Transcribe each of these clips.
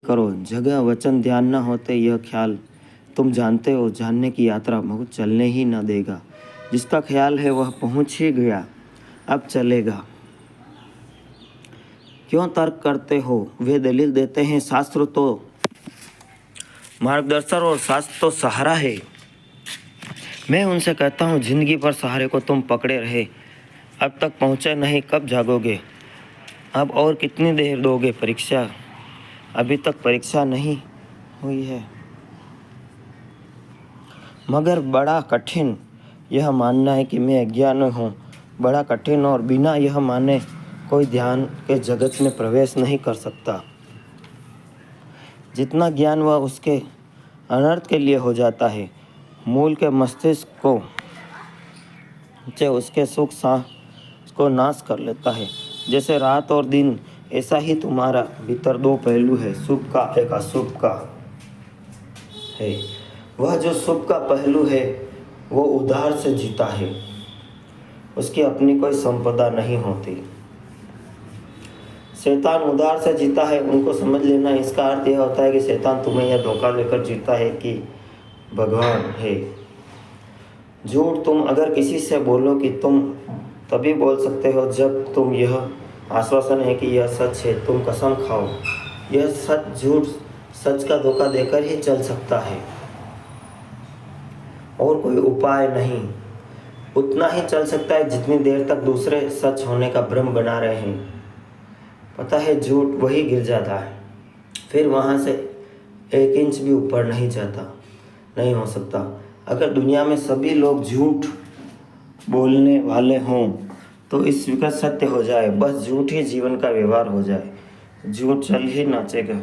करो। जगह वचन ध्यान न होते यह ख्याल तुम जानते हो, जानने की यात्रा बहुत चलने ही न देगा। जिसका ख्याल है वह पहुंच ही गया, अब चलेगा। क्यों तर्क करते हो? वे दलील देते हैं, शास्त्र तो मार्गदर्शन और शास्त्र तो सहारा है। मैं उनसे कहता हूँ, जिंदगी भर सहारे को तुम पकड़े रहे, अब तक पहुँचे नहीं, कब जागोगे? अब और कितनी देर दोगे परीक्षा? अभी तक परीक्षा नहीं हुई है। मगर बड़ा कठिन यह मानना है कि मैं अज्ञान हूँ, बड़ा कठिन, और बिना यह माने कोई ध्यान के जगत में प्रवेश नहीं कर सकता। जितना ज्ञान वह उसके अनर्थ के लिए हो जाता है। मूल के मस्तिष्क को उसके सुख सांस को नाश कर लेता है। जैसे रात और दिन, ऐसा ही तुम्हारा भीतर दो पहलू है, शुभ का एक अशुभ का है। वह जो शुभ का पहलू है वो उधार से जीता है, उसकी अपनी कोई संपदा नहीं होती। शैतान उधार से जीता है, उनको समझ लेना। इसका अर्थ यह होता है कि शैतान तुम्हें यह धोखा देकर जीता है कि भगवान है। झूठ तुम अगर किसी से बोलो कि तुम तभी बोल सकते हो जब तुम यह आश्वासन है कि यह सच है, तुम कसम खाओ। यह सच झूठ सच का धोखा देकर ही चल सकता है, और कोई उपाय नहीं। उतना ही चल सकता है जितनी देर तक दूसरे सच होने का भ्रम बना रहे हैं। पता है, झूठ वही गिर जाता है, फिर वहाँ से 1 इंच भी ऊपर नहीं जाता, नहीं हो सकता। अगर दुनिया में सभी लोग झूठ बोलने वाले हों तो इस विकट सत्य हो जाए, बस झूठ ही जीवन का व्यवहार हो जाए। झूठ चल ही नाचेगा,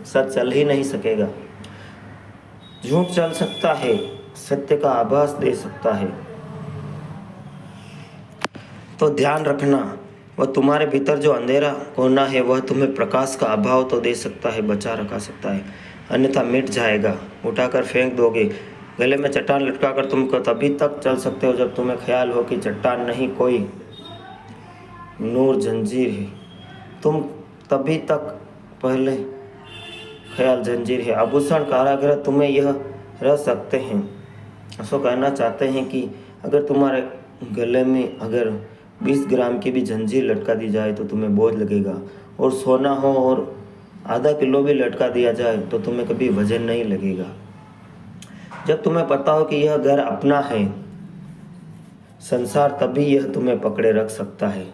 सच चल ही नहीं सकेगा। झूठ चल सकता है, सत्य का आभास दे सकता है। तो ध्यान रखना, वह तुम्हारे भीतर जो अंधेरा कोना है वह तुम्हें प्रकाश का अभाव तो दे सकता है, बचा रखा सकता है, अन्यथा मिट जाएगा, उठाकर फेंक दोगे। गले में चट्टान लटकाकर तुम तभी तक चल सकते हो जब तुम्हें ख्याल हो कि चट्टान नहीं, कोई नूर जंजीर है। तुम तभी तक पहले ख्याल जंजीर है। आभूषण कारागृह तुम्हें यह रह सकते हैं। ऐसा कहना चाहते हैं कि अगर तुम्हारे गले में अगर 20 ग्राम की भी जंजीर लटका दी जाए तो तुम्हें बोझ लगेगा, और सोना हो और आधा किलो भी लटका दिया जाए तो तुम्हें कभी वजन नहीं लगेगा। जब तुम्हें पता हो कि यह घर अपना है संसार, तभी यह तुम्हें पकड़े रख सकता है।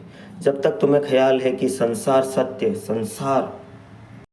जब तक तुम्हें ख्याल है कि संसार सत्य, संसार